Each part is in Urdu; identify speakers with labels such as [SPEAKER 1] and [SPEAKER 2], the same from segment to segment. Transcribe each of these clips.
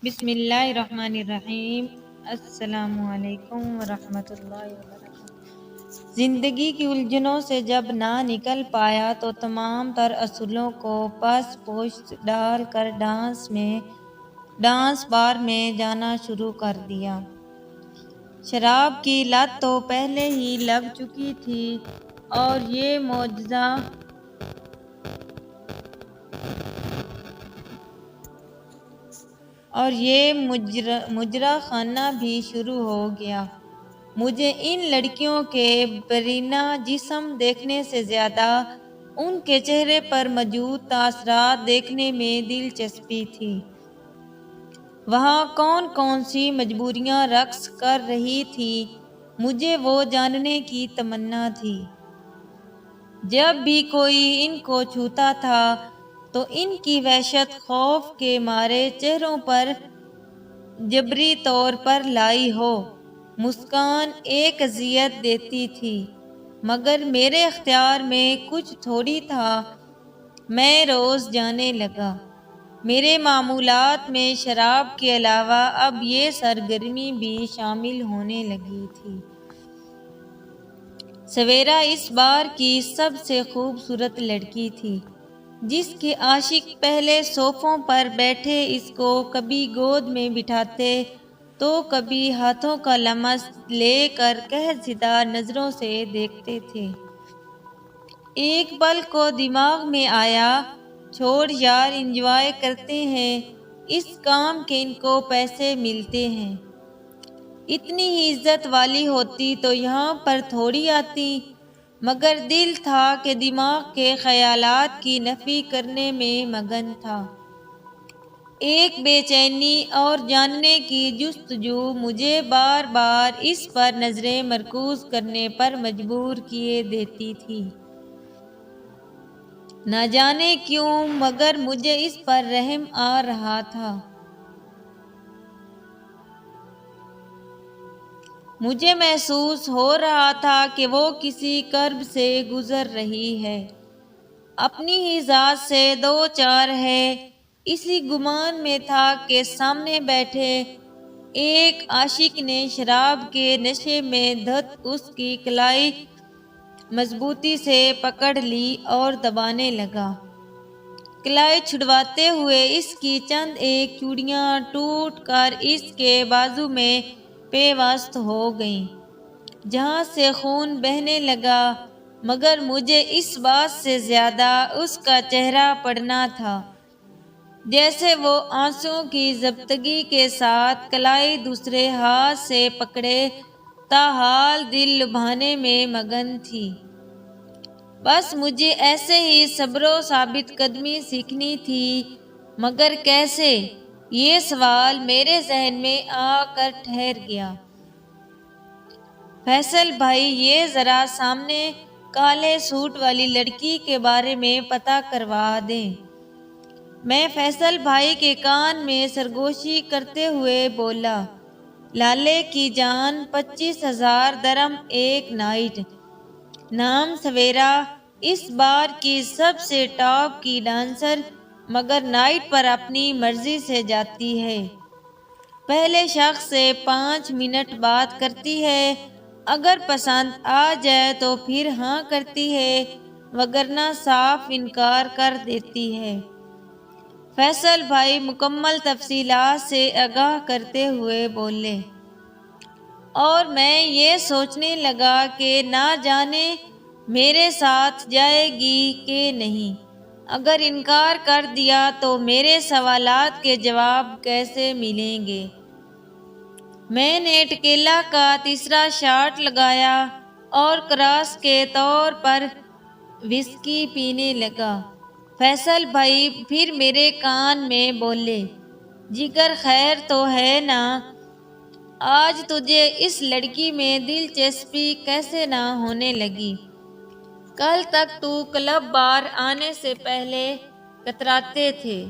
[SPEAKER 1] بسم اللہ الرحمن الرحیم۔ السلام علیکم ورحمۃ اللہ وبرکاتہ۔ زندگی کی الجھنوں سے جب نہ نکل پایا تو تمام تر اصولوں کو پس پشت ڈال کر ڈانس بار میں جانا شروع کر دیا۔ شراب کی لت تو پہلے ہی لگ چکی تھی اور یہ مجرا خانہ بھی شروع ہو گیا۔ مجھے ان لڑکیوں کے برینہ جسم دیکھنے سے زیادہ ان کے چہرے پر موجود تاثرات دیکھنے میں دلچسپی تھی۔ وہاں کون کون سی مجبوریاں رقص کر رہی تھیں، مجھے وہ جاننے کی تمنا تھی۔ جب بھی کوئی ان کو چھوتا تھا تو ان کی وحشت خوف کے مارے چہروں پر جبری طور پر لائی ہو مسکان ایک اذیت دیتی تھی، مگر میرے اختیار میں کچھ تھوڑی تھا۔ میں روز جانے لگا۔ میرے معمولات میں شراب کے علاوہ اب یہ سرگرمی بھی شامل ہونے لگی تھی۔ سویرا اس بار کی سب سے خوبصورت لڑکی تھی، جس کے عاشق پہلے صوفوں پر بیٹھے اس کو کبھی گود میں بٹھاتے تو کبھی ہاتھوں کا لمس لے کر قہرزدہ نظروں سے دیکھتے تھے۔ ایک پل کو دماغ میں آیا، چھوڑ یار، انجوائے کرتے ہیں، اس کام کے ان کو پیسے ملتے ہیں۔ اتنی ہی عزت والی ہوتی تو یہاں پر تھوڑی آتی، مگر دل تھا کہ دماغ کے خیالات کی نفی کرنے میں مگن تھا۔ ایک بے چینی اور جاننے کی جستجو مجھے بار بار اس پر نظریں مرکوز کرنے پر مجبور کیے دیتی تھی۔ نہ جانے کیوں مگر مجھے اس پر رحم آ رہا تھا۔ مجھے محسوس ہو رہا تھا کہ وہ کسی کرب سے گزر رہی ہے، اپنی ہی ذات سے دو چار ہے۔ اسی گمان میں تھا کہ سامنے بیٹھے ایک عاشق نے شراب کے نشے میں دھت اس کی کلائی مضبوطی سے پکڑ لی اور دبانے لگا۔ کلائی چھڑواتے ہوئے اس کی چند ایک چوڑیاں ٹوٹ کر اس کے بازو میں پیوست ہو گئیں، جہاں سے خون بہنے لگا، مگر مجھے اس بات سے زیادہ اس کا چہرہ پڑھنا تھا، جیسے وہ آنسوؤں کی ضبطگی کے ساتھ کلائی دوسرے ہاتھ سے پکڑے تاحال دل لبھانے میں مگن تھی۔ بس مجھے ایسے ہی صبر و ثابت قدمی سیکھنی تھی، مگر کیسے؟ یہ سوال میرے ذہن میں آ کر ٹھہر گیا۔ فیصل بھائی، یہ ذرا سامنے کالے سوٹ والی لڑکی کے بارے میں پتہ کروا دیں۔ میں فیصل بھائی کے کان میں سرگوشی کرتے ہوئے بولا، لالے کی جان، 25,000 درم ایک نائٹ، نام سویرا، اس بار کی سب سے ٹاپ کی ڈانسر، مگر نائٹ پر اپنی مرضی سے جاتی ہے۔ پہلے شخص سے 5 منٹ بات کرتی ہے، اگر پسند آ جائے تو پھر ہاں کرتی ہے، وگرنہ صاف انکار کر دیتی ہے۔ فیصل بھائی مکمل تفصیلات سے آگاہ کرتے ہوئے بولے، اور میں یہ سوچنے لگا کہ نہ جانے میرے ساتھ جائے گی کہ نہیں۔ اگر انکار کر دیا تو میرے سوالات کے جواب کیسے ملیں گے؟ میں نے ٹکیلا کا تیسرا شاٹ لگایا اور کراس کے طور پر وسکی پینے لگا۔ فیصل بھائی پھر میرے کان میں بولے، جگر خیر تو ہے نا؟ آج تجھے اس لڑکی میں دلچسپی کیسے نہ ہونے لگی؟ کل تک تو کلب بار آنے سے پہلے کتراتے تھے۔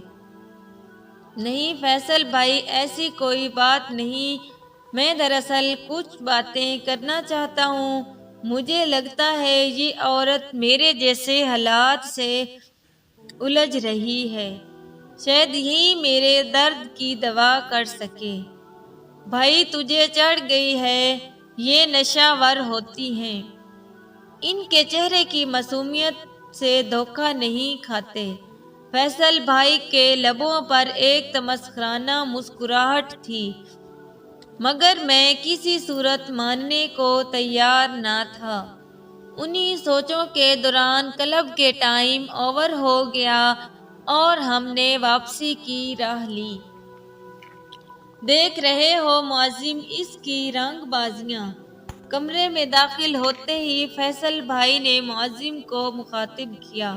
[SPEAKER 1] نہیں فیصل بھائی، ایسی کوئی بات نہیں، میں دراصل کچھ باتیں کرنا چاہتا ہوں۔ مجھے لگتا ہے یہ عورت میرے جیسے حالات سے الجھ رہی ہے۔ شاید یہی میرے درد کی دوا کر سکے۔ بھائی تجھے چڑھ گئی ہے، یہ نشہ ور ہوتی ہیں۔ ان کے چہرے کی معصومیت سے دھوکہ نہیں کھاتے۔ فیصل بھائی کے لبوں پر ایک تمسخرانہ مسکراہٹ تھی، مگر میں کسی صورت ماننے کو تیار نہ تھا۔ انہی سوچوں کے دوران کلب کے ٹائم اوور ہو گیا اور ہم نے واپسی کی راہ لی۔ دیکھ رہے ہو معظم اس کی رنگ بازیاں۔ کمرے میں داخل ہوتے ہی فیصل بھائی نے معظم کو مخاطب کیا۔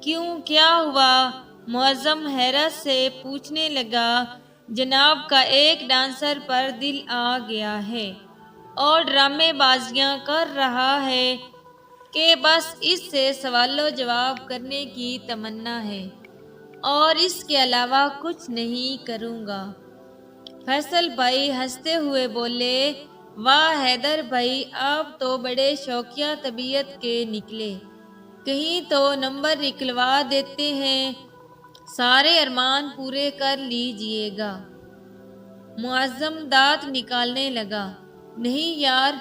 [SPEAKER 1] کیوں، کیا ہوا؟ معظم حیرت سے پوچھنے لگا۔ جناب کا ایک ڈانسر پر دل آ گیا ہے اور ڈرامے بازیاں کر رہا ہے کہ بس اس سے سوال و جواب کرنے کی تمنا ہے اور اس کے علاوہ کچھ نہیں کروں گا۔ فیصل بھائی ہنستے ہوئے بولے، واہ حیدر بھائی، آپ تو بڑے شوقیہ طبیعت کے نکلے، کہیں تو نمبر نکلوا دیتے ہیں، سارے ارمان پورے کر لیجئے گا۔ معظم دانت نکالنے لگا، نہیں یار،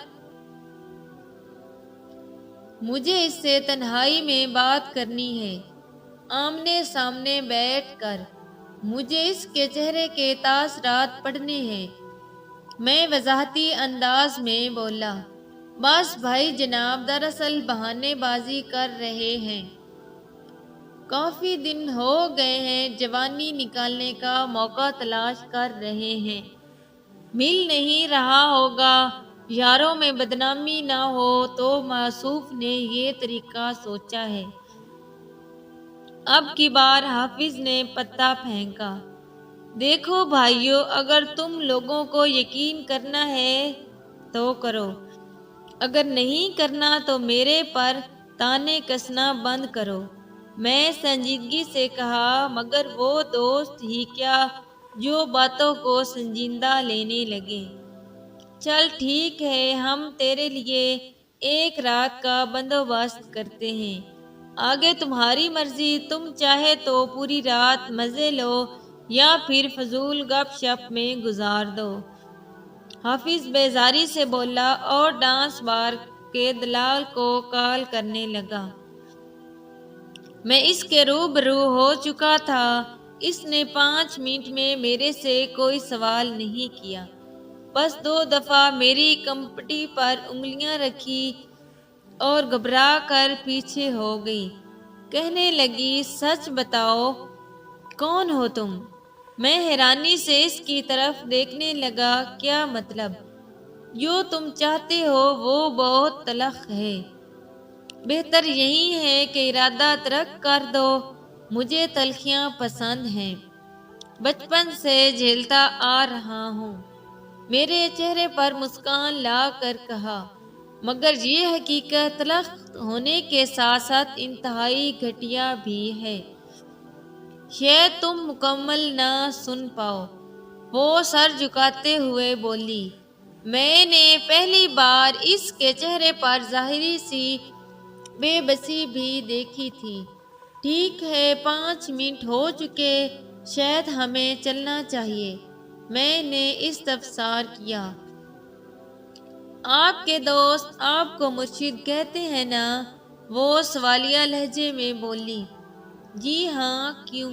[SPEAKER 1] مجھے اس سے تنہائی میں بات کرنی ہے، آمنے سامنے بیٹھ کر، مجھے اس کے چہرے کے تاثرات پڑھنے ہیں۔ میں وضاحتی انداز میں بولا، بس بھائی جناب دراصل بہانے بازی کر رہے ہیں، کافی دن ہو گئے ہیں، جوانی نکالنے کا موقع تلاش کر رہے ہیں، مل نہیں رہا ہوگا، یاروں میں بدنامی نہ ہو تو موصوف نے یہ طریقہ سوچا ہے۔ اب کی بار حافظ نے پتا پھینکا، دیکھو بھائیو، اگر تم لوگوں کو یقین کرنا ہے تو کرو، اگر نہیں کرنا تو میرے پر طعنے کسنا بند کرو۔ میں سنجیدگی سے کہا، مگر وہ دوست ہی کیا جو باتوں کو سنجیدہ لینے لگے۔ چل ٹھیک ہے، ہم تیرے لیے ایک رات کا بندوبست کرتے ہیں، آگے تمہاری مرضی، تم چاہے تو پوری رات مزے لو یا پھر فضول گپ شپ میں گزار دو۔ حافظ بیزاری سے بولا اور ڈانس بار کے دلال کو کال کرنے لگا۔ میں اس کے روبرو ہو چکا تھا، اس نے 5 منٹ میں میرے سے کوئی سوال نہیں کیا، بس 2 دفعہ میری کمپٹی پر انگلیاں رکھی اور گھبرا کر پیچھے ہو گئی۔ کہنے لگی، سچ بتاؤ، کون ہو تم؟ میں حیرانی سے اس کی طرف دیکھنے لگا، کیا مطلب؟ جو تم چاہتے ہو وہ بہت تلخ ہے، بہتر یہی ہے کہ ارادہ ترک کر دو، مجھے تلخیاں پسند ہیں، بچپن سے جھیلتا آ رہا ہوں۔ میرے چہرے پر مسکان لا کر کہا، مگر یہ حقیقت تلخ ہونے کے ساتھ ساتھ انتہائی گھٹیا بھی ہے، شاید تم مکمل نہ سن پاؤ۔ وہ سر جھکاتے ہوئے بولی۔ میں نے پہلی بار اس کے چہرے پر ظاہری سی بے بسی بھی دیکھی تھی۔ ٹھیک ہے، 5 منٹ ہو چکے، شاید ہمیں چلنا چاہیے، میں نے استفسار کیا۔ آپ کے دوست آپ کو مرشد کہتے ہیں نا؟ وہ سوالیہ لہجے میں بولی۔ جی ہاں، کیوں؟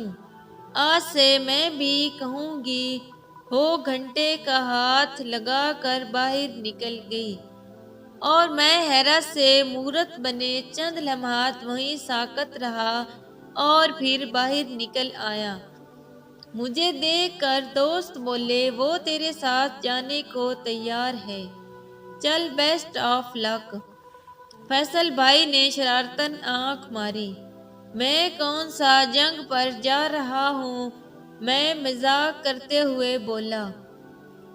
[SPEAKER 1] آج سے میں بھی کہوں گی۔ وہ گھنٹے کا ہاتھ لگا کر باہر نکل گئی اور میں حیرت سے مورت بنے چند لمحات وہیں ساکت رہا اور پھر باہر نکل آیا۔ مجھے دیکھ کر دوست بولے، وہ تیرے ساتھ جانے کو تیار ہے، چل، بیسٹ آف لک۔ فیصل بھائی نے شرارتاً آنکھ ماری۔ میں کون سا جنگ پر جا رہا ہوں؟ میں مذاق کرتے ہوئے بولا۔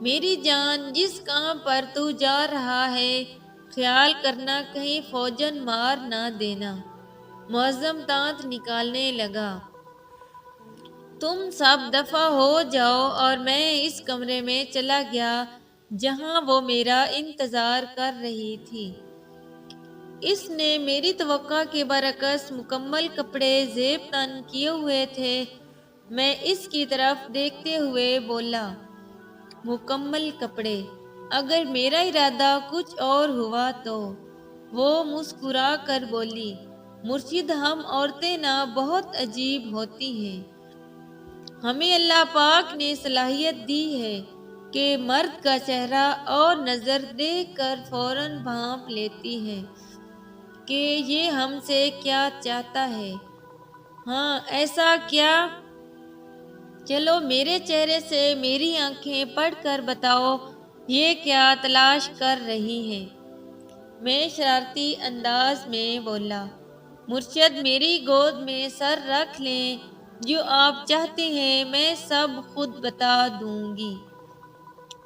[SPEAKER 1] میری جان، جس کام پر تو جا رہا ہے، خیال کرنا کہیں فوجن مار نہ دینا۔ معظم دانت نکالنے لگا۔ تم سب دفع ہو جاؤ اور میں اس کمرے میں چلا گیا جہاں وہ میرا انتظار کر رہی تھی۔ اس نے میری توقع کے برعکس مکمل کپڑے زیب تن کیے ہوئے تھے، میں اس کی طرف دیکھتے ہوئے بولا، مکمل کپڑے، اگر میرا ارادہ کچھ اور ہوا تو؟ وہ مسکرا کر بولی، مرشد، ہم عورتیں نہ بہت عجیب ہوتی ہیں۔ ہمیں اللہ پاک نے صلاحیت دی ہے کہ مرد کا چہرہ اور نظر دیکھ کر فوراً بھانپ لیتی ہے کہ یہ ہم سے کیا چاہتا ہے۔ ہاں، ایسا کیا؟ چلو میرے چہرے سے میری آنکھیں پڑھ کر بتاؤ، یہ کیا تلاش کر رہی ہیں؟ میں شرارتی انداز میں بولا، مرشد، میری گود میں سر رکھ لیں، جو آپ چاہتے ہیں میں سب خود بتا دوں گی۔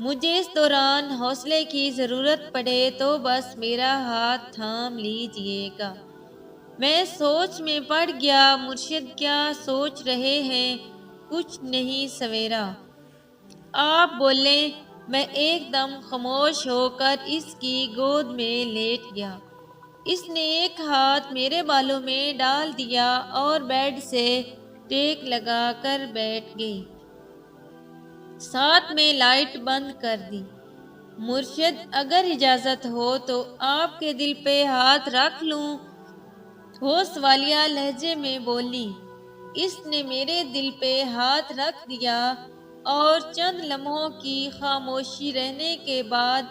[SPEAKER 1] مجھے اس دوران حوصلے کی ضرورت پڑے تو بس میرا ہاتھ تھام لیجیے گا۔ میں سوچ میں پڑ گیا۔ مرشد کیا سوچ رہے ہیں؟ کچھ نہیں سویرا، آپ بولیں۔ میں ایک دم خاموش ہو کر اس کی گود میں لیٹ گیا۔ اس نے ایک ہاتھ میرے بالوں میں ڈال دیا اور بیڈ سے ٹیک لگا کر بیٹھ گئی، ساتھ میں لائٹ بند کر دی۔ مرشد، اگر اجازت ہو تو آپ کے دل پہ ہاتھ رکھ لوں؟ وہ سوالیہ لہجے میں بولی۔ اس نے میرے دل پہ ہاتھ رکھ دیا اور چند لمحوں کی خاموشی رہنے کے بعد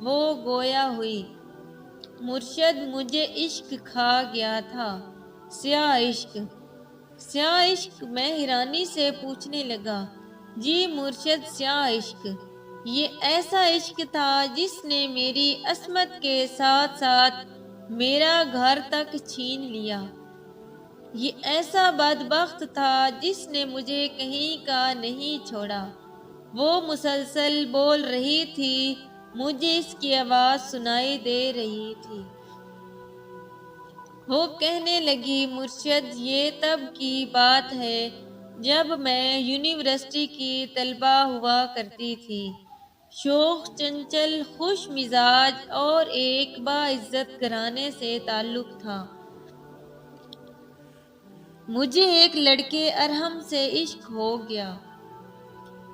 [SPEAKER 1] وہ گویا ہوئی، مرشد، مجھے عشق کھا گیا تھا۔ سیاہ عشق؟ سیاہ عشق؟ میں حیرانی سے پوچھنے لگا۔ جی مرشد، سیاہ عشق۔ یہ ایسا عشق تھا جس نے میری عصمت کے ساتھ ساتھ میرا گھر تک چھین لیا۔ یہ ایسا بدبخت تھا جس نے مجھے کہیں کا نہیں چھوڑا۔ وہ مسلسل بول رہی تھی، مجھے اس کی آواز سنائی دے رہی تھی۔ وہ کہنے لگی، مرشد، یہ تب کی بات ہے جب میں یونیورسٹی کی طالبہ ہوا کرتی تھی، شوخ، چنچل، خوش مزاج اور ایک باعزت گھرانے سے تعلق تھا۔ مجھے ایک لڑکے ارحم سے عشق ہو گیا۔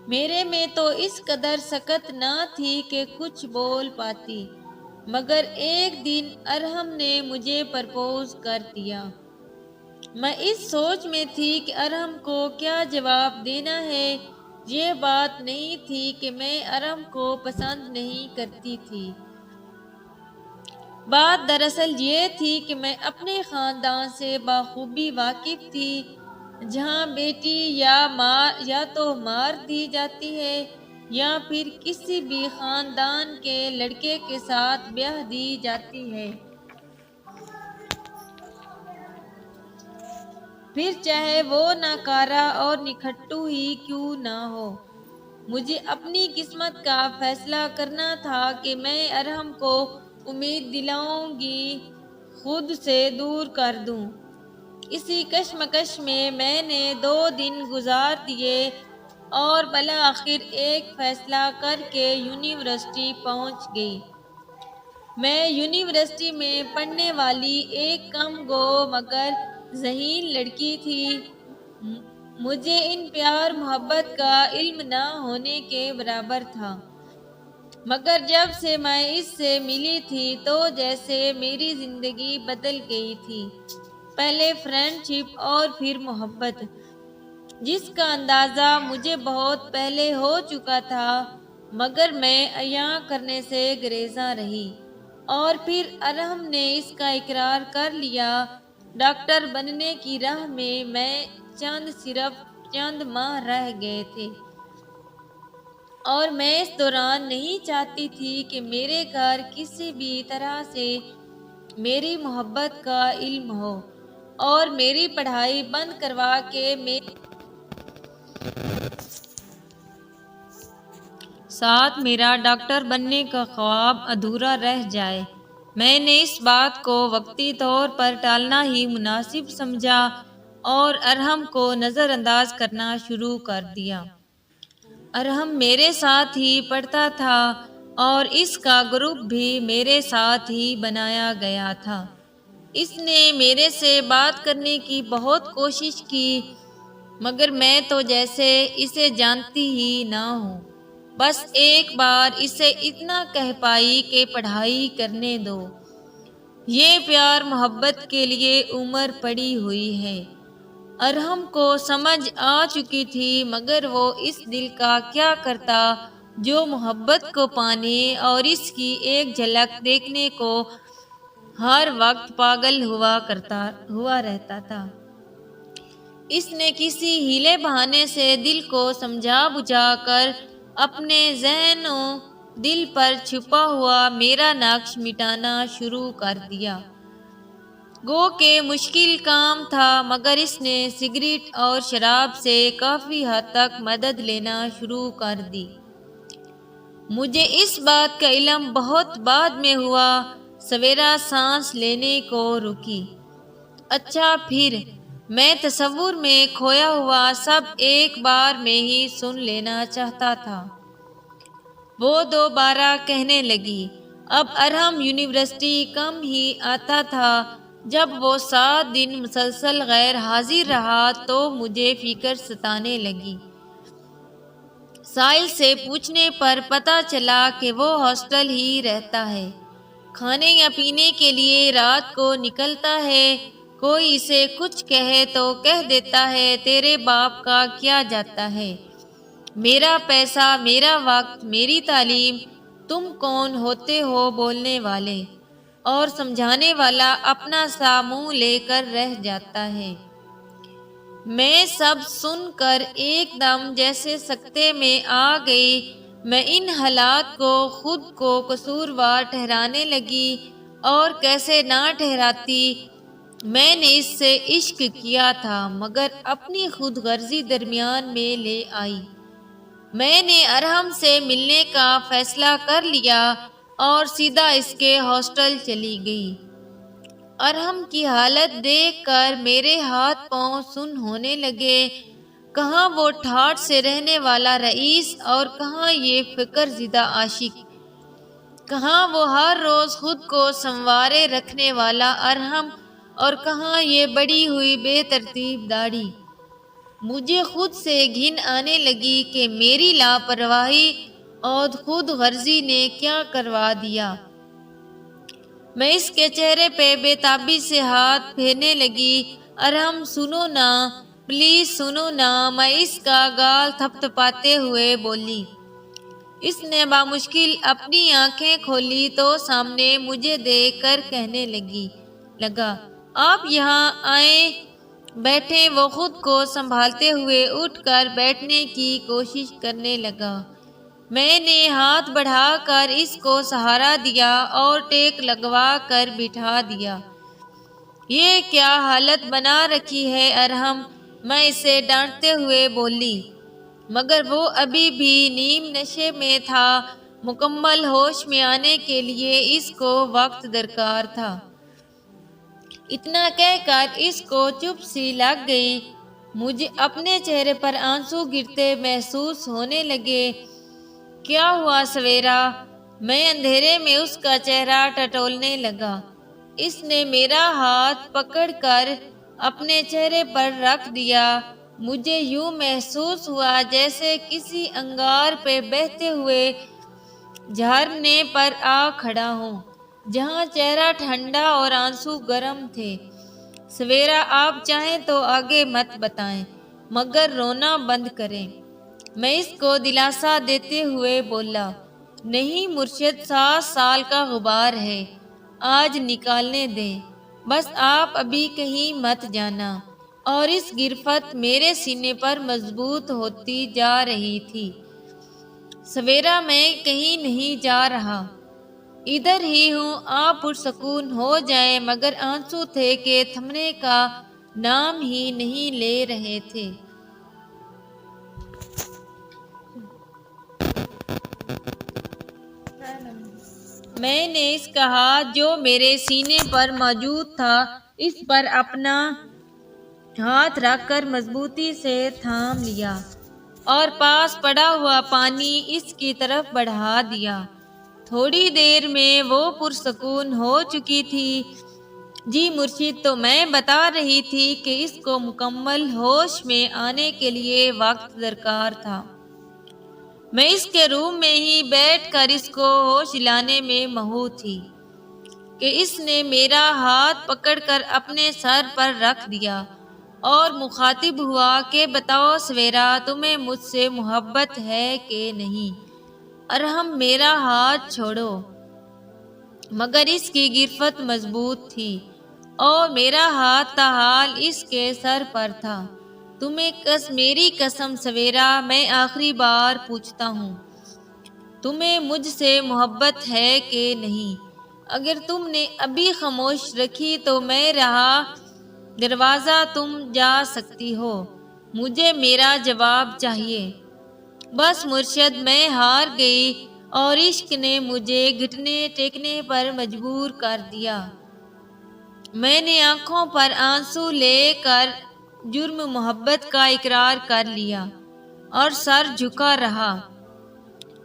[SPEAKER 1] میرے میں تو اس قدر سکت نہ تھی کہ کچھ بول پاتی، مگر ایک دن ارحم نے مجھے پرپوز کر دیا۔ میں اس سوچ میں تھی کہ ارحم کو کیا جواب دینا ہے۔ یہ بات نہیں تھی کہ میں ارحم کو پسند نہیں کرتی تھی، بات دراصل یہ تھی کہ میں اپنے خاندان سے بخوبی واقف تھی، جہاں بیٹی یا تو مار دی جاتی ہے یا پھر کسی بھی خاندان کے لڑکے کے ساتھ بیاہ دی جاتی ہے، پھر چاہے وہ ناکارہ اور نکھٹو ہی کیوں نہ ہو۔ مجھے اپنی قسمت کا فیصلہ کرنا تھا کہ میں ارحم کو امید دلاؤں گی، خود سے دور کر دوں۔ اسی کشمکش میں نے 2 دن گزار دیے اور بالآخر ایک فیصلہ کر کے یونیورسٹی پہنچ گئی۔ میں یونیورسٹی میں پڑھنے والی ایک کم گو مگر ذہین لڑکی تھی۔ مجھے ان پیار محبت کا علم نہ ہونے کے برابر تھا، مگر جب سے میں اس سے ملی تھی تو جیسے میری زندگی بدل گئی تھی۔ پہلے فرینڈ شپ اور پھر محبت، جس کا اندازہ مجھے بہت پہلے ہو چکا تھا، مگر میں عیاں کرنے سے گریزاں رہی۔ اور پھر ارحم نے اس کا اقرار کر لیا۔ ڈاکٹر بننے کی راہ میں صرف چند ماہ رہ گئے تھے، اور میں اس دوران نہیں چاہتی تھی کہ میرے گھر کسی بھی طرح سے میری محبت کا علم ہو اور میری پڑھائی بند کروا کے ساتھ میرا ڈاکٹر بننے کا خواب ادھورا رہ جائے۔ میں نے اس بات کو وقتی طور پر ٹالنا ہی مناسب سمجھا اور ارحم کو نظر انداز کرنا شروع کر دیا۔ ارحم میرے ساتھ ہی پڑھتا تھا اور اس کا گروپ بھی میرے ساتھ ہی بنایا گیا تھا۔ اس نے میرے سے بات کرنے کی بہت کوشش کی، مگر میں تو جیسے اسے جانتی ہی نہ ہوں۔ بس ایک بار اسے اتنا کہہ پائی کہ پڑھائی کرنے دو۔ یہ پیار محبت کے لیے عمر پڑی ہوئی ہے۔ ارحم کو سمجھ آ چکی تھی، مگر وہ اس دل کا کیا کرتا جو محبت کو پانے اور اس کی ایک جھلک دیکھنے کو ہر وقت پاگل ہوا رہتا تھا۔ اس نے کسی ہیلے بہانے سے دل کو سمجھا بجھا کر اپنے ذہن و دل پر چھپا ہوا میرا نقش مٹانا شروع کر دیا۔ گو کہ مشکل کام تھا، مگر اس نے سگریٹ اور شراب سے کافی حد تک مدد لینا شروع کر دی۔ مجھے اس بات کا علم بہت بعد میں ہوا۔ سویرا سانس لینے کو رکی۔ اچھا پھر میں تصور میں کھویا ہوا سب ایک بار میں ہی سن لینا چاہتا تھا۔ وہ دوبارہ کہنے لگی، اب ارحم یونیورسٹی کم ہی آتا تھا۔ جب وہ 7 دن مسلسل غیر حاضر رہا تو مجھے فکر ستانے لگی۔ سائل سے پوچھنے پر پتہ چلا کہ وہ ہاسٹل ہی رہتا ہے۔ کھانے یا پینے کے لیے رات کو نکلتا ہے۔ کوئی اسے کچھ کہے تو کہہ دیتا ہے، تیرے باپ کا کیا جاتا ہے؟ میرا پیسہ، میرا وقت، میری تعلیم، تم کون ہوتے ہو بولنے والے؟ اور سمجھانے والا اپنا سا منہ لے کر رہ جاتا ہے۔ میں سب سن کر ایک دم جیسے سکتے میں آ گئی۔ میں ان حالات کو خود کو قصوروار ٹھہرانے لگی، اور کیسے نہ ٹھہراتی۔ میں نے اس سے عشق کیا تھا، مگر اپنی خود غرضی درمیان میں لے آئی۔ میں نے ارحم سے ملنے کا فیصلہ کر لیا اور سیدھا اس کے ہاسٹل چلی گئی۔ ارحم کی حالت دیکھ کر میرے ہاتھ پاؤں سن ہونے لگے۔ کہاں وہ ٹھاٹھ سے رہنے والا رئیس، اور کہاں یہ فقر زدہ عاشق؟ کہاں وہ ہر روز خود کو سنوارے رکھنے والا ارحم، اور کہاں یہ بڑی ہوئی بے ترتیب داڑھی؟ مجھے خود سے گھن آنے لگی کہ میری لاپرواہی اور خود غرضی نے کیا کروا دیا۔ میں اس کے چہرے پہ بے تابی سے ہاتھ پھیرنے لگی۔ ارحم سنو نا، پلیز سنو نا، میں اس کا گال تھپتھپاتے ہوئے بولی۔ اس نے بامشکل اپنی آنکھیں کھولی تو سامنے مجھے دیکھ کر کہنے لگا، آپ یہاں آئیں، بیٹھیں۔ وہ خود کو سنبھالتے ہوئے اٹھ کر بیٹھنے کی کوشش کرنے لگا۔ میں نے ہاتھ بڑھا کر اس کو سہارا دیا اور ٹیک لگوا کر بٹھا دیا۔ یہ کیا حالت بنا رکھی ہے ارحم؟ میں اسے ڈانٹتے ہوئے بولی، مگر وہ ابھی بھی نیم نشے میں تھا۔ مکمل ہوش میں آنے کے لیے اس کو وقت درکار تھا۔ اتنا کہہ کر اس کو چپ سی لگ گئی۔ مجھے اپنے چہرے پر آنسو گرتے محسوس ہونے لگے۔ کیا ہوا سویرا؟ میں اندھیرے میں اس کا چہرہ ٹٹولنے لگا۔ اس نے میرا ہاتھ پکڑ کر اپنے چہرے پر رکھ دیا۔ مجھے یوں محسوس ہوا جیسے کسی انگار پہ بہتے ہوئے جھرنے پر آ کھڑا ہوں، جہاں چہرہ ٹھنڈا اور آنسو گرم تھے۔ سویرا، آپ چاہیں تو آگے مت بتائیں، مگر رونا بند کریں۔ میں اس کو دلاسا دیتے ہوئے بولا، نہیں مرشد، 7 سال کا غبار ہے، آج نکالنے دیں، بس آپ ابھی کہیں مت جانا۔ اور اس گرفت میرے سینے پر مضبوط ہوتی جا رہی تھی۔ سویرا، میں کہیں نہیں جا رہا، ادھر ہی ہوں، آپ پرسکون ہو جائیں۔ مگر آنسو تھے کہ تھمنے کا نام ہی نہیں لے رہے تھے۔ میں نے اس کا ہاتھ جو میرے سینے پر موجود تھا، اس پر اپنا ہاتھ رکھ کر مضبوطی سے تھام لیا اور پاس پڑا ہوا پانی اس کی طرف بڑھا دیا۔ تھوڑی دیر میں وہ پرسکون ہو چکی تھی۔ جی مرشد، تو میں بتا رہی تھی کہ اس کو مکمل ہوش میں آنے کے لیے وقت درکار تھا۔ میں اس کے روم میں ہی بیٹھ کر اس کو ہوش لانے میں مہو تھی کہ اس نے میرا ہاتھ پکڑ کر اپنے سر پر رکھ دیا اور مخاطب ہوا کہ بتاؤ سویرا، تمہیں مجھ سے محبت ہے کہ نہیں؟ ارحم، میرا ہاتھ چھوڑو۔ مگر اس کی گرفت مضبوط تھی اور میرا ہاتھ تاحال اس کے سر پر تھا۔ میری قسم سویرا، میں آخری بار پوچھتا ہوں، تمہیں مجھ سے محبت ہے کہ نہیں؟ اگر تم نے ابھی خاموش رکھی تو میں رہا دروازہ تم جا سکتی ہو، مجھے میرا جواب چاہیے۔ بس مرشد، میں ہار گئی اور عشق نے مجھے گھٹنے ٹیکنے پر مجبور کر دیا۔ میں نے آنکھوں پر آنسو لے کر جرم محبت کا اقرار کر لیا اور سر جھکا رہا۔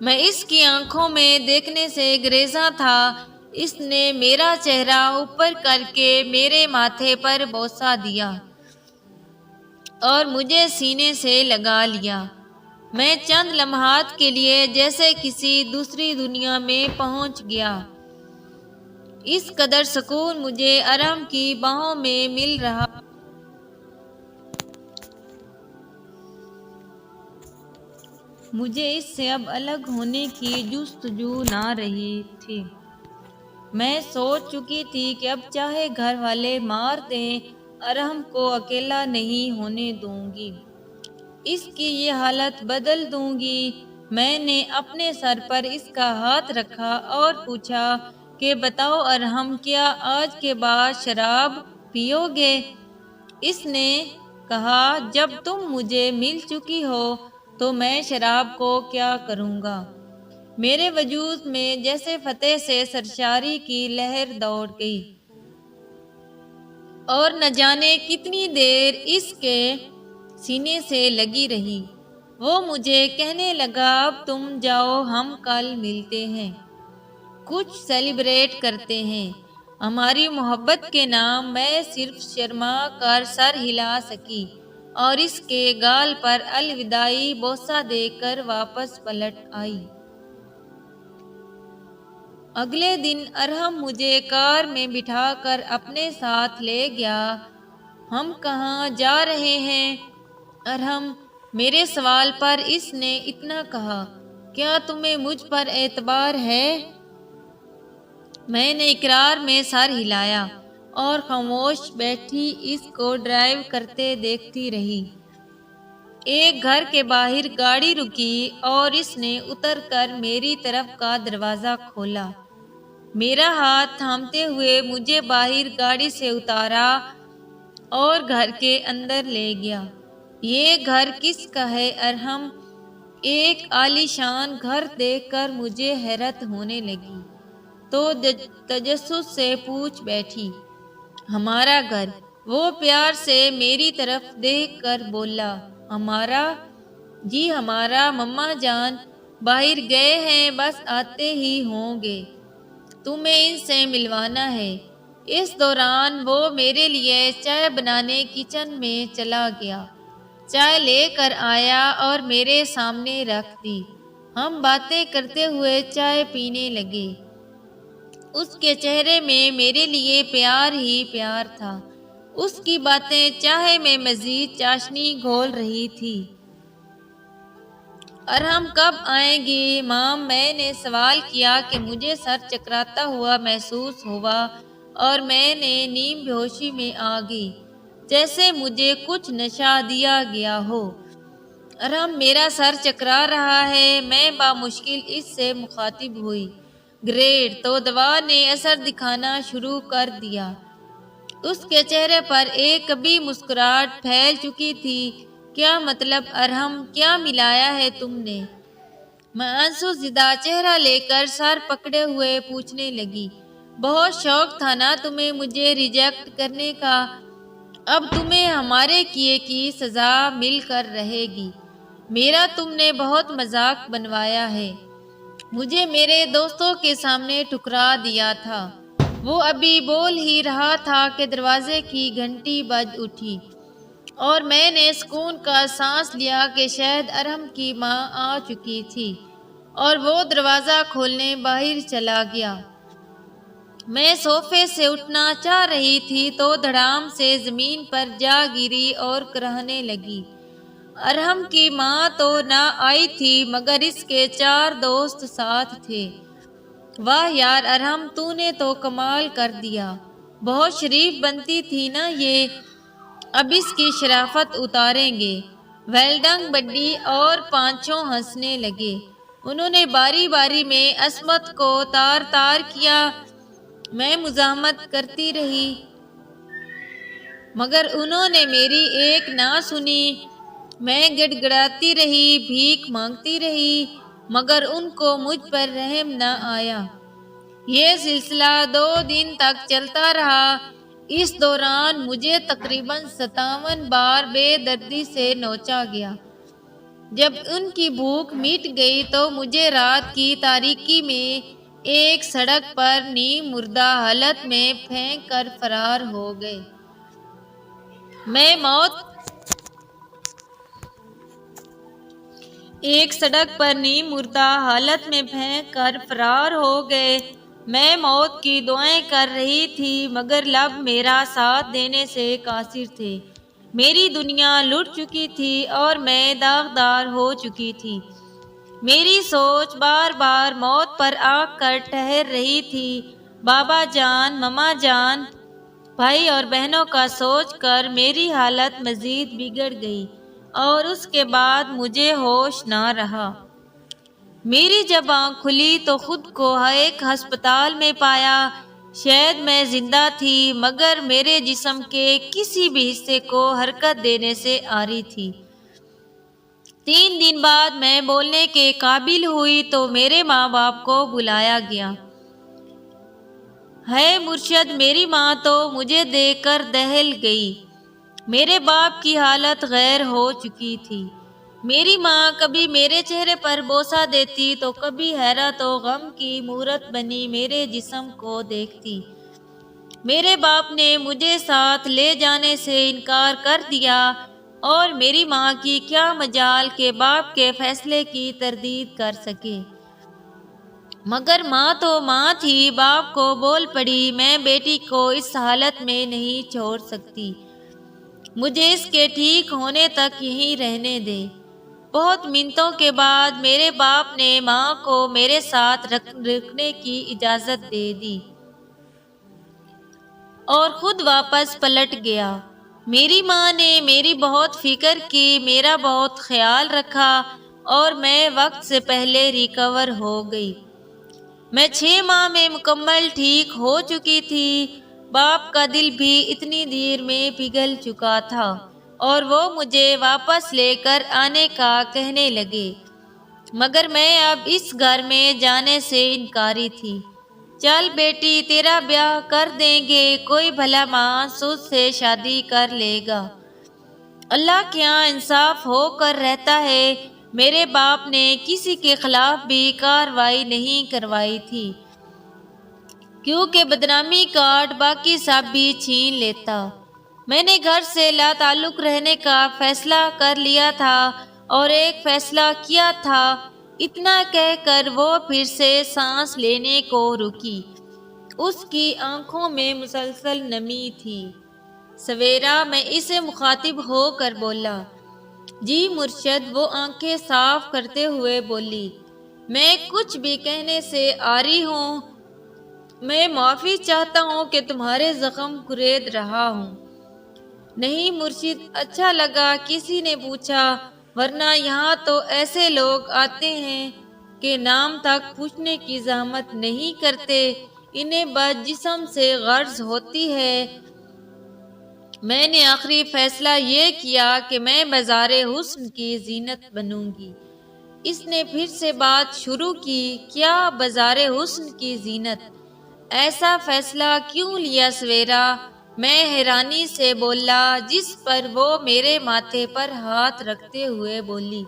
[SPEAKER 1] میں اس کی آنکھوں میں دیکھنے سے گریزاں تھا۔ اس نے میرا چہرہ اوپر کر کے میرے ماتھے پر بوسہ دیا اور مجھے سینے سے لگا لیا۔ میں چند لمحات کے لیے جیسے کسی دوسری دنیا میں پہنچ گیا۔ اس قدر سکون مجھے ارحم کی باہوں میں مل رہا، مجھے اس سے اب الگ ہونے کی جستجو نہ رہی تھی۔ میں سوچ چکی تھی کہ اب چاہے گھر والے مار دیں، ارحم کو اکیلا نہیں ہونے دوں گی، اس کی یہ حالت بدل دوں گی۔ میں نے اپنے سر پر اس کا ہاتھ رکھا اور پوچھا کہ بتاؤ ارحم، کیا آج کے بعد شراب پیو گے؟ اس نے کہا، جب تم مجھے مل چکی ہو تو میں شراب کو کیا کروں گا؟ میرے وجود میں جیسے فتح سے سرشاری کی لہر دوڑ گئی اور نہ جانے کتنی دیر اس کے سینے سے لگی رہی۔ وہ مجھے کہنے لگا، اب تم جاؤ، ہم کل ملتے ہیں، کچھ سیلیبریٹ کرتے ہیں ہماری محبت کے نام۔ میں صرف شرما کر سر ہلا سکی اور اس کے گال پر الوداعی بوسہ دے کر واپس پلٹ آئی۔ اگلے دن ارحم مجھے کار میں بٹھا کر اپنے ساتھ لے گیا۔ ہم کہاں جا رہے ہیں ارحم؟ میرے سوال پر اس نے اتنا کہا، کیا تمہیں مجھ پر اعتبار ہے؟ میں نے اقرار میں سر ہلایا اور خاموش بیٹھی اس کو ڈرائیو کرتے دیکھتی رہی۔ ایک گھر کے باہر گاڑی رکی اور اس نے اتر کر میری طرف کا دروازہ کھولا۔ میرا ہاتھ تھامتے ہوئے مجھے باہر گاڑی سے اتارا اور گھر کے اندر لے گیا۔ یہ گھر کس کا ہے ارحم؟ ایک عالی شان گھر دیکھ کر مجھے حیرت ہونے لگی تو تجسس سے پوچھ بیٹھی، ہمارا گھر؟ وہ پیار سے میری طرف دیکھ کر بولا، ہمارا؟ جی ہمارا، مما جان باہر گئے ہیں، بس آتے ہی ہوں گے، تمہیں ان سے ملوانا ہے۔ اس دوران وہ میرے لیے چائے بنانے کچن میں چلا گیا، چائے لے کر آیا اور میرے سامنے رکھ دی۔ ہم باتیں کرتے ہوئے چائے پینے لگے۔ اس کے چہرے میں میرے لیے پیار ہی پیار تھا۔ اس کی باتیں چائے میں مزید چاشنی گھول رہی تھی۔ ارحم کب آئیں گی مام؟ میں نے سوال کیا کہ مجھے سر چکراتا ہوا محسوس ہوا اور میں نے نیم بیہوشی میں آ گئی، جیسے مجھے کچھ نشہ دیا گیا ہو۔ ارحم، میرا سر چکرا رہا ہے، میں بامشکل اس سے مخاطب ہوئی۔ گریٹ، تو دوا نے اثر دکھانا شروع کر دیا۔ اس کے چہرے پر ایک کبھی مسکراہٹ پھیل چکی تھی۔ کیا مطلب ارحم؟ کیا ملایا ہے تم نے؟ میں آنسو زدہ چہرہ لے کر سر پکڑے ہوئے پوچھنے لگی، بہت شوق تھا نا تمہیں مجھے ریجیکٹ کرنے کا، اب تمہیں ہمارے کیے کی سزا مل کر رہے گی۔ میرا تم نے بہت مذاق بنوایا ہے، مجھے میرے دوستوں کے سامنے ٹھکرا دیا تھا، وہ ابھی بول ہی رہا تھا کہ دروازے کی گھنٹی بج اٹھی اور میں نے سکون کا سانس لیا کہ شاید ارحم کی ماں آ چکی تھی اور وہ دروازہ کھولنے باہر چلا گیا۔ میں صوفے سے اٹھنا چاہ رہی تھی تو دھڑام سے زمین پر جا گری اور کراہنے لگی۔ ارحم کی ماں تو نہ آئی تھی مگر اس کے 4 دوست ساتھ تھے۔ واہ یار ارحم، تو نے تو کمال کر دیا، بہت شریف بنتی تھی نا یہ، اب اس کی شرافت اتاریں گے۔ ویلڈنگ بڈی اور پانچوں ہنسنے لگے۔ انہوں نے باری باری میں عصمت کو تار تار کیا۔ میں مزاحمت کرتی رہی مگر انہوں نے میری ایک نہ سنی۔ میں گڑ گڑاتی رہی، بھیک مانگتی رہی مگر ان کو مجھ پر رحم نہ آیا۔ یہ سلسلہ 2 دن تک چلتا رہا۔ اس دوران مجھے تقریباً 57 بار بے دردی سے نوچا گیا۔ جب ان کی بھوک مٹ گئی تو مجھے رات کی تاریکی میں ایک سڑک پر نیم مردہ حالت میں پھینک کر فرار ہو گئے۔ میں موت کی دعائیں کر رہی تھی مگر لب میرا ساتھ دینے سے قاصر تھے۔ میری دنیا لٹ چکی تھی اور میں داغدار ہو چکی تھی۔ میری سوچ بار بار موت پر آ کر ٹھہر رہی تھی۔ بابا جان، ماما جان، بھائی اور بہنوں کا سوچ کر میری حالت مزید بگڑ گئی اور اس کے بعد مجھے ہوش نہ رہا۔ میری جب آنکھ کھلی تو خود کو ایک ہسپتال میں پایا۔ شاید میں زندہ تھی مگر میرے جسم کے کسی بھی حصے کو حرکت دینے سے عاری تھی۔ 3 دن بعد میں بولنے کے قابل ہوئی تو میرے ماں باپ کو بلایا گیا۔ ہے مرشد، میری ماں تو مجھے دیکھ کر دہل گئی۔ میرے باپ کی حالت غیر ہو چکی تھی۔ میری ماں کبھی میرے چہرے پر بوسہ دیتی تو کبھی حیرت و غم کی مورت بنی میرے جسم کو دیکھتی۔ میرے باپ نے مجھے ساتھ لے جانے سے انکار کر دیا اور میری ماں کی کیا مجال کہ باپ کے فیصلے کی تردید کر سکے۔ مگر ماں تو ماں تھی، باپ کو بول پڑی، میں بیٹی کو اس حالت میں نہیں چھوڑ سکتی، مجھے اس کے ٹھیک ہونے تک یہیں رہنے دے۔ بہت منتوں کے بعد میرے باپ نے ماں کو میرے ساتھ رکنے کی اجازت دے دی اور خود واپس پلٹ گیا۔ میری ماں نے میری بہت فکر کی، میرا بہت خیال رکھا اور میں وقت سے پہلے ریکور ہو گئی۔ میں 6 ماہ میں مکمل ٹھیک ہو چکی تھی۔ باپ کا دل بھی اتنی دیر میں پگھل چکا تھا اور وہ مجھے واپس لے کر آنے کا کہنے لگے مگر میں اب اس گھر میں جانے سے انکاری تھی۔ چل بیٹی، تیرا بیاہ کر دیں گے، کوئی بھلا مانس اس سے شادی کر لے گا، اللہ کے یہاں انصاف ہو کر رہتا ہے۔ میرے باپ نے کسی کے خلاف بھی کارروائی نہیں کروائی تھی کیونکہ بدنامی کاٹ باقی سب بھی چھین لیتا۔ میں نے گھر سے لا تعلق رہنے کا فیصلہ کر لیا تھا اور ایک فیصلہ کیا تھا، اتنا کہہ کر وہ پھر سے سانس لینے کو رکی۔ اس کی آنکھوں میں مسلسل نمی تھی۔ سویرا، میں اسے مخاطب ہو کر بولا۔ جی مرشد، وہ آنکھیں صاف کرتے ہوئے بولی۔ میں کچھ بھی کہنے سے عاری ہوں، میں معافی چاہتا ہوں کہ تمہارے زخم کورید رہا ہوں۔ نہیں مرشد، اچھا لگا کسی نے پوچھا، ورنہ یہاں تو ایسے لوگ آتے ہیں کہ نام تک پوچھنے کی زحمت نہیں کرتے، انہیں بس جسم سے غرض ہوتی ہے۔ میں نے آخری فیصلہ یہ کیا کہ میں بازار حسن کی زینت بنوں گی۔ اس نے پھر سے بات شروع کی، کیا بازار حسن کی زینت؟ ایسا فیصلہ کیوں لیا سویرا؟ میں حیرانی سے بولا، جس پر وہ میرے ماتھے پر ہاتھ رکھتے ہوئے بولی،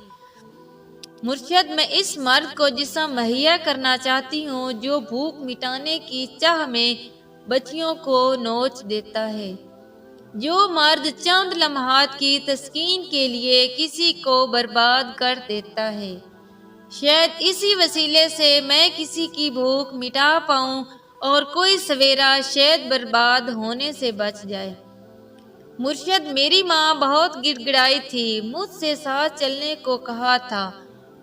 [SPEAKER 1] مرشد، میں اس مرد کو جسم مہیا کرنا چاہتی ہوں جو بھوک مٹانے کی چاہ میں بچیوں کو نوچ دیتا ہے۔ جو مرد چند لمحات کی تسکین کے لیے کسی کو برباد کر دیتا ہے، شاید اسی وسیلے سے میں کسی کی بھوک مٹا پاؤں اور کوئی سویرا شاید برباد ہونے سے بچ جائے۔ مرشد، میری ماں بہت گڑ گڑائی تھی، مجھ سے ساتھ چلنے کو کہا تھا،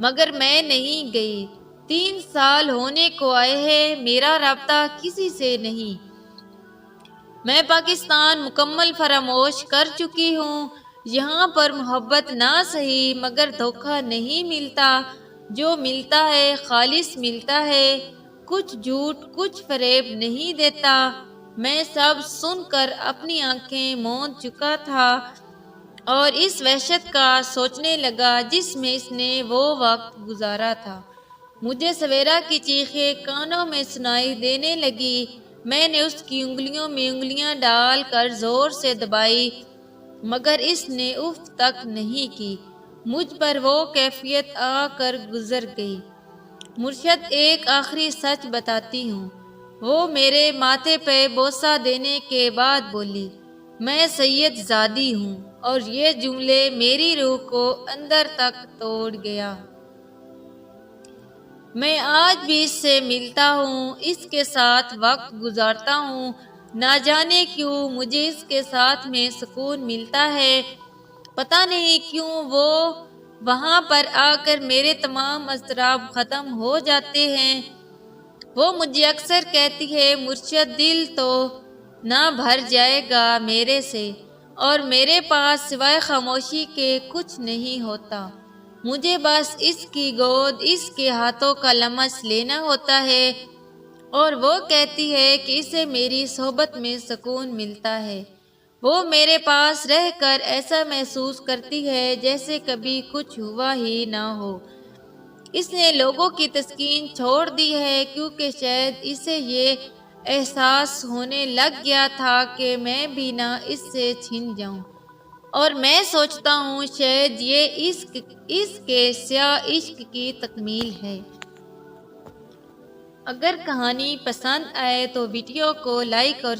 [SPEAKER 1] مگر میں نہیں گئی۔ 3 سال ہونے کو آئے ہیں، میرا رابطہ کسی سے نہیں۔ میں پاکستان مکمل فراموش کر چکی ہوں۔ یہاں پر محبت نہ سہی مگر دھوکہ نہیں ملتا، جو ملتا ہے خالص ملتا ہے، کچھ جھوٹ کچھ فریب نہیں دیتا۔ میں سب سن کر اپنی آنکھیں موند چکا تھا اور اس وحشت کا سوچنے لگا جس میں اس نے وہ وقت گزارا تھا۔ مجھے سویرا کی چیخیں کانوں میں سنائی دینے لگی۔ میں نے اس کی انگلیوں میں انگلیاں ڈال کر زور سے دبائی مگر اس نے اف تک نہیں کی۔ مجھ پر وہ کیفیت آ کر گزر گئی۔ مرشد، ایک آخری سچ بتاتی ہوں۔ وہ میرے ماتھے پہ بوسہ دینے کے بعد بولی، میں سید زادی ہوں، اور یہ جملے میری روح کو اندر تک توڑ گیا۔ میں آج بھی اس سے ملتا ہوں، اس کے ساتھ وقت گزارتا ہوں۔ نہ جانے کیوں مجھے اس کے ساتھ میں سکون ملتا ہے، پتہ نہیں کیوں وہ وہاں پر آ کر میرے تمام اضطراب ختم ہو جاتے ہیں۔ وہ مجھے اکثر کہتی ہے، مرشد، دل تو نہ بھر جائے گا میرے سے، اور میرے پاس سوائے خاموشی کے کچھ نہیں ہوتا۔ مجھے بس اس کی گود، اس کے ہاتھوں کا لمس لینا ہوتا ہے، اور وہ کہتی ہے کہ اسے میری صحبت میں سکون ملتا ہے۔ وہ میرے پاس رہ کر ایسا محسوس کرتی ہے جیسے کبھی کچھ ہوا ہی نہ ہو۔ اس نے لوگوں کی تسکین چھوڑ دی ہے کیونکہ شاید اسے یہ احساس ہونے لگ گیا تھا کہ میں بھی نہ اس سے چھن جاؤں، اور میں سوچتا ہوں شاید یہ اس کے سیاہ عشق کی تکمیل ہے۔ اگر کہانی پسند آئے تو ویڈیو کو لائک اور